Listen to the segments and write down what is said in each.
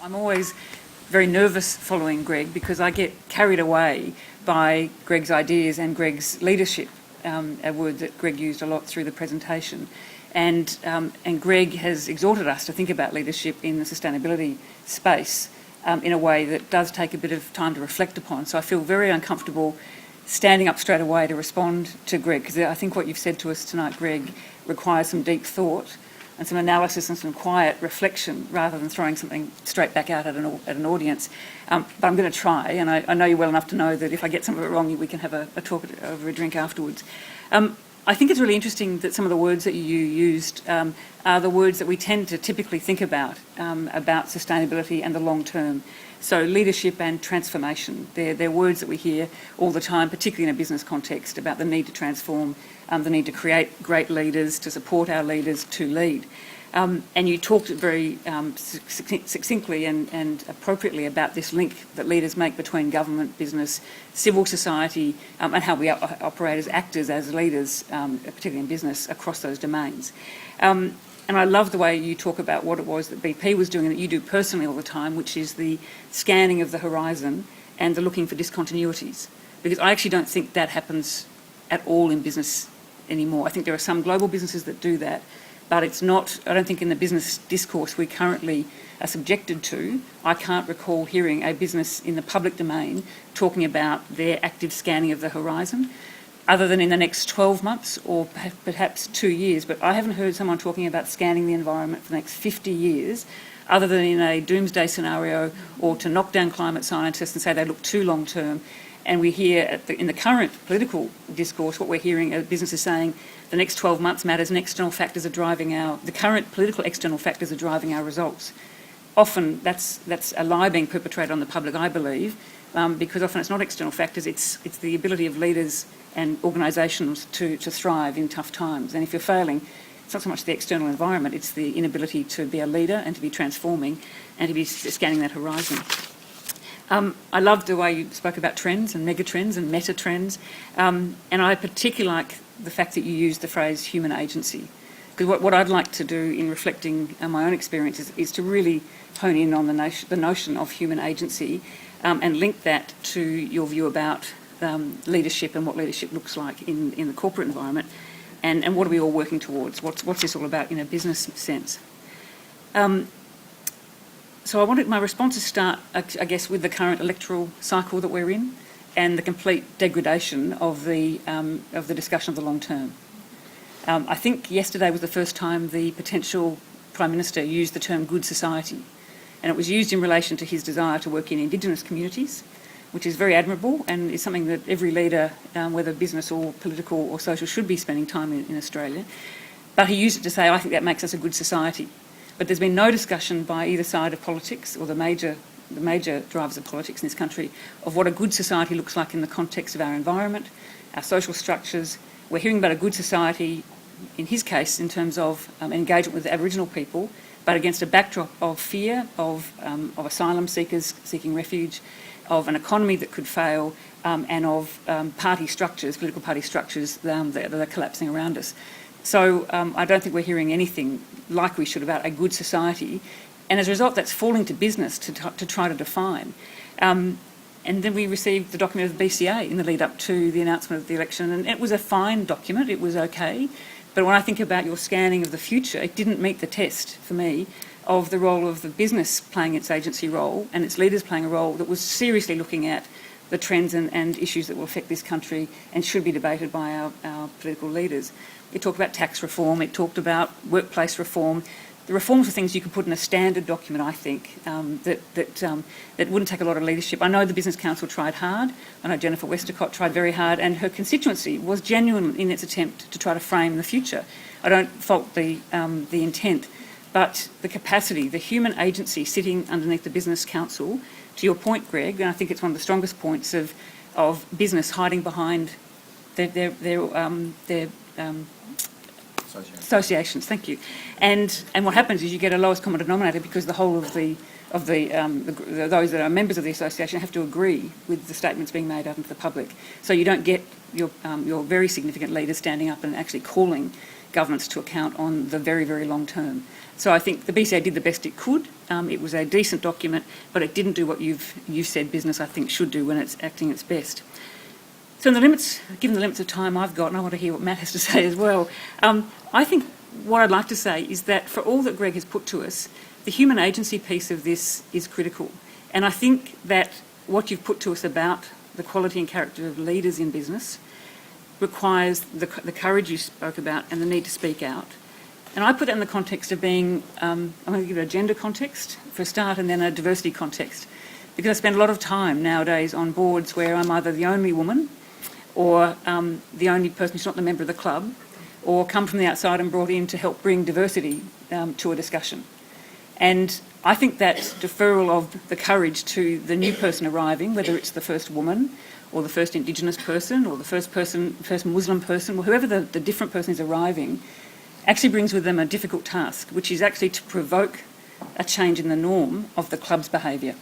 I'm always very nervous following Greg because I get carried away by Greg's ideas and Greg's leadership, a word that Greg used a lot through the presentation. And Greg has exhorted us to think about leadership in the sustainability space in a way that does take a bit of time to reflect upon. So I feel very uncomfortable standing up straight away to respond to Greg, because I think what you've said to us tonight, Greg, requires some deep thought and some analysis and some quiet reflection rather than throwing something straight back out at an audience. But I'm going to try, and I know you well enough to know that if I get some of it wrong, we can have a talk over a drink afterwards. I think it's really interesting that some of the words that you used are the words that we tend to typically think about sustainability and the long term. So leadership and transformation, they're words that we hear all the time, particularly in a business context, about the need to transform, the need to create great leaders, to support our leaders to lead. And you talked very succinctly and appropriately about this link that leaders make between government, business, civil society, and how we operate as actors, as leaders, particularly in business, across those domains. And I love the way you talk about what it was that BP was doing and that you do personally all the time, which is the scanning of the horizon and the looking for discontinuities. Because I actually don't think that happens at all in business anymore. I think there are some global businesses that do that, but it's not, I don't think in the business discourse we currently are subjected to, I can't recall hearing a business in the public domain talking about their active scanning of the horizon, other than in the next 12 months or perhaps 2 years. But I haven't heard someone talking about scanning the environment for the next 50 years, other than in a doomsday scenario or to knock down climate scientists and say they look too long term. And we hear in the current political discourse, what we're hearing are businesses saying the next 12 months matters and external factors are driving the current political external factors are driving our results. Often that's a lie being perpetrated on the public, I believe, because often it's not external factors, it's the ability of leaders and organisations to thrive in tough times. And if you're failing, it's not so much the external environment, it's the inability to be a leader and to be transforming and to be scanning that horizon. I loved the way you spoke about trends and mega trends and meta trends, and I particularly like the fact that you used the phrase human agency. Because what I'd like to do in reflecting on my own experiences is to really hone in on the notion of human agency and link that to your view about leadership and what leadership looks like in the corporate environment, and what are we all working towards? What's this all about in a business sense? So I wanted my response to start, I guess, with the current electoral cycle that we're in and the complete degradation of the discussion of the long term. I think yesterday was the first time the potential Prime Minister used the term good society, and it was used in relation to his desire to work in Indigenous communities, which is very admirable and is something that every leader, whether business or political or social, should be spending time in Australia. But he used it to say, I think that makes us a good society. But there's been no discussion by either side of politics or the major drivers of politics in this country of what a good society looks like in the context of our environment, our social structures. We're hearing about a good society, in his case, in terms of engagement with Aboriginal people, but against a backdrop of fear, of asylum seekers seeking refuge, of an economy that could fail, and of party structures, political party structures that are collapsing around us. So I don't think we're hearing anything like we should about a good society. And as a result, that's falling to business to try to define. And then we received the document of the BCA in the lead up to the announcement of the election. And it was a fine document, it was okay. But when I think about your scanning of the future, it didn't meet the test for me of the role of the business playing its agency role and its leaders playing a role that was seriously looking at the trends and issues that will affect this country and should be debated by our political leaders. It talked about tax reform, it talked about workplace reform. The reforms are things you can put in a standard document, I think, that wouldn't take a lot of leadership. I know the Business Council tried hard. I know Jennifer Westacott tried very hard, and her constituency was genuine in its attempt to try to frame the future. I don't fault the intent, but the capacity, the human agency sitting underneath the Business Council, to your point, Greg, and I think it's one of the strongest points of business hiding behind their associations. Thank you. And what happens is you get a lowest common denominator because the whole of those that are members of the association have to agree with the statements being made out into the public. So you don't get your very significant leaders standing up and actually calling governments to account on the very, very long term. So I think the BCA did the best it could. It was a decent document, but it didn't do what you've said business, I think, should do when it's acting its best. So given the limits of time I've got, and I want to hear what Matt has to say as well, I think what I'd like to say is that for all that Greg has put to us, the human agency piece of this is critical. And I think that what you've put to us about the quality and character of leaders in business requires the courage you spoke about and the need to speak out. And I put that in the context of being, I'm going to give it a gender context for a start and then a diversity context, because I spend a lot of time nowadays on boards where I'm either the only woman or the only person who's not the member of the club, or come from the outside and brought in to help bring diversity to a discussion. And I think that deferral of the courage to the new person arriving, whether it's the first woman or the first Indigenous person or the first Muslim person, or whoever the different person is arriving, actually brings with them a difficult task, which is actually to provoke a change in the norm of the club's behaviour.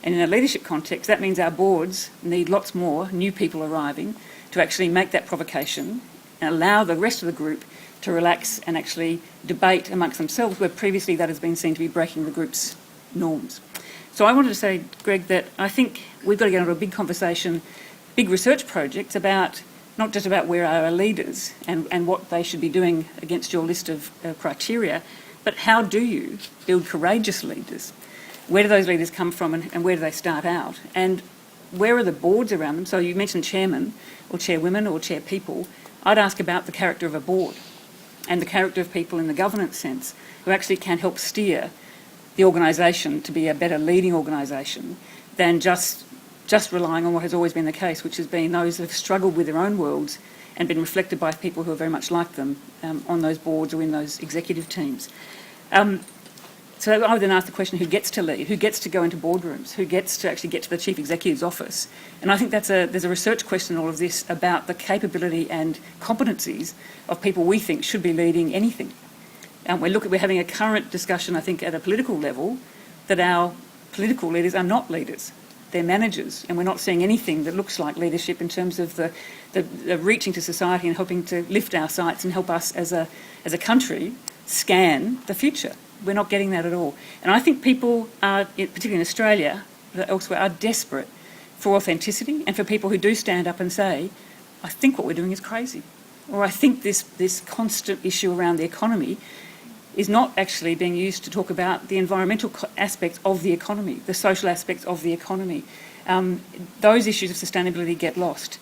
And in a leadership context, that means our boards need lots more new people arriving to actually make that provocation and allow the rest of the group to relax and actually debate amongst themselves, where previously that has been seen to be breaking the group's norms. So I wanted to say, Greg, that I think we've got to get into a big conversation, big research projects about not just about where are our leaders and what they should be doing against your list of criteria, but how do you build courageous leaders? Where do those leaders come from and where do they start out? And where are the boards around them? So you mentioned chairmen or chairwomen or chairpeople. I'd ask about the character of a board and the character of people in the governance sense who actually can help steer the organisation to be a better leading organisation than just relying on what has always been the case, which has been those who have struggled with their own worlds and been reflected by people who are very much like them on those boards or in those executive teams. So I would then ask the question, who gets to lead? Who gets to go into boardrooms? Who gets to actually get to the chief executive's office? And I think there's a research question in all of this about the capability and competencies of people we think should be leading anything. We're having a current discussion, I think, at a political level, that our political leaders are not leaders. They're managers, and we're not seeing anything that looks like leadership in terms of the reaching to society and helping to lift our sights and help us as a country scan the future. We're not getting that at all. And I think people, particularly in Australia, but elsewhere, are desperate for authenticity and for people who do stand up and say, I think what we're doing is crazy. Or I think this constant issue around the economy is not actually being used to talk about the environmental aspects of the economy, the social aspects of the economy. Those issues of sustainability get lost.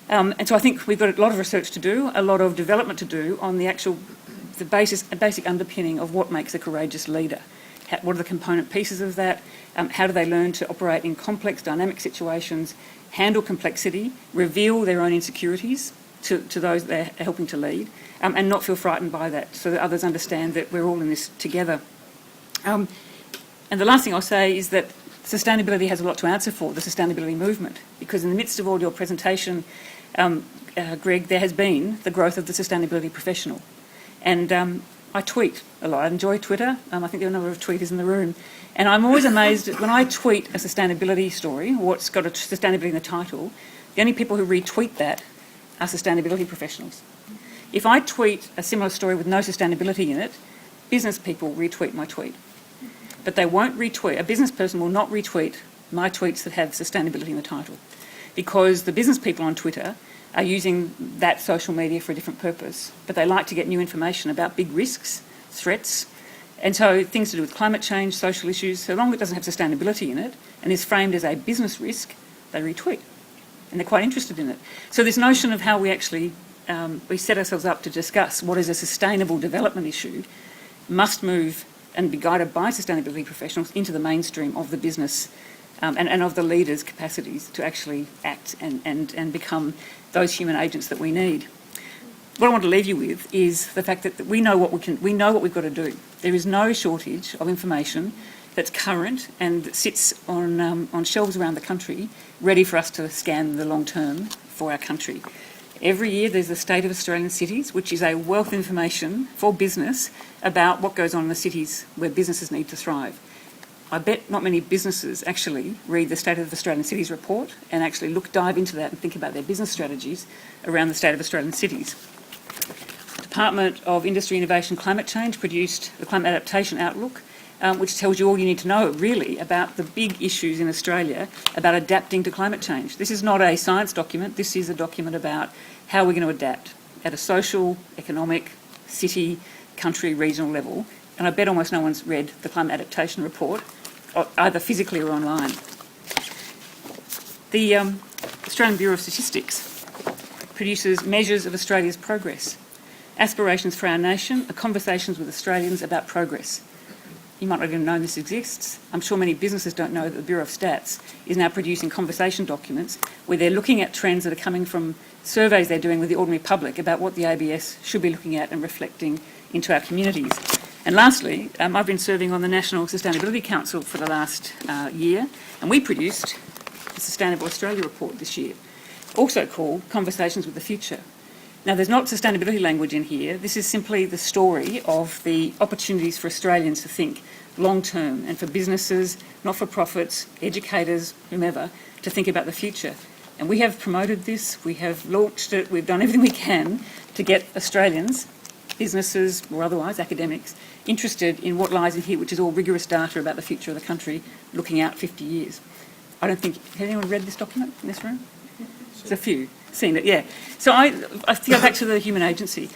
And so I think we've got a lot of research to do, a lot of development to do on the basic underpinning of what makes a courageous leader. What are the component pieces of that? How do they learn to operate in complex, dynamic situations, handle complexity, reveal their own insecurities to those they're helping to lead, and not feel frightened by that, so that others understand that we're all in this together. And the last thing I'll say is that sustainability has a lot to answer for, the sustainability movement, because in the midst of all your presentation, Greg, there has been the growth of the sustainability professional. And I tweet a lot. I enjoy Twitter. I think there are a number of tweeters in the room. And I'm always amazed when I tweet a sustainability story, or what's got a sustainability in the title, the only people who retweet that are sustainability professionals. If I tweet a similar story with no sustainability in it, business people retweet my tweet. But they won't retweet, a business person will not retweet my tweets that have sustainability in the title, because the business people on Twitter are using that social media for a different purpose, but they like to get new information about big risks, threats, and so things to do with climate change, social issues. So long as it doesn't have sustainability in it and is framed as a business risk, they retweet, and they're quite interested in it. So this notion of how we actually we set ourselves up to discuss what is a sustainable development issue must move and be guided by sustainability professionals into the mainstream of the business and of the leaders' capacities to actually act and become those human agents that we need. What I want to leave you with is the fact that we know what we've got to do. There is no shortage of information that's current and that sits on shelves around the country, ready for us to scan the long term for our country. Every year there's the State of Australian Cities, which is a wealth of information for business about what goes on in the cities where businesses need to thrive. I bet not many businesses actually read the State of Australian Cities report and actually dive into that and think about their business strategies around the State of Australian Cities. To Department of Industry, Innovation, Climate Change produced the Climate Adaptation Outlook, which tells you all you need to know, really, about the big issues in Australia about adapting to climate change. This is not a science document. This is a document about how we're going to adapt at a social, economic, city, country, regional level. And I bet almost no one's read the Climate Adaptation Report, either physically or online. The Australian Bureau of Statistics produces measures of Australia's progress. Aspirations for Our Nation are conversations with Australians about progress. You might not even know this exists. I'm sure many businesses don't know that the Bureau of Stats is now producing conversation documents where they're looking at trends that are coming from surveys they're doing with the ordinary public about what the ABS should be looking at and reflecting into our communities. And lastly, I've been serving on the National Sustainability Council for the last year, and we produced the Sustainable Australia Report this year, also called Conversations with the Future. Now, there's not sustainability language in here. This is simply the story of the opportunities for Australians to think long-term, and for businesses, not-for-profits, educators, whomever, to think about the future. And we have promoted this, we have launched it, we've done everything we can to get Australians, businesses or otherwise, academics, interested in what lies in here, which is all rigorous data about the future of the country, looking out 50 years. I don't think, has anyone read this document in this room? There's a few. Seen it, yeah. So I go back to the human agency.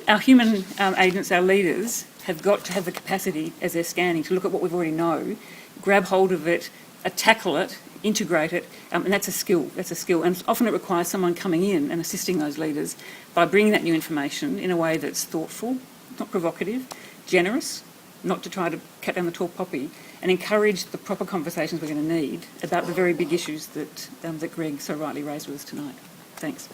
Our human agents, our leaders, have got to have the capacity, as they're scanning, to look at what we already know, grab hold of it, tackle it, integrate it, and that's a skill. That's a skill. And often it requires someone coming in and assisting those leaders by bringing that new information in a way that's thoughtful, not provocative, generous, not to try to cut down the tall poppy, and encourage the proper conversations we're going to need about the very big issues that Greg so rightly raised with us tonight. Thanks.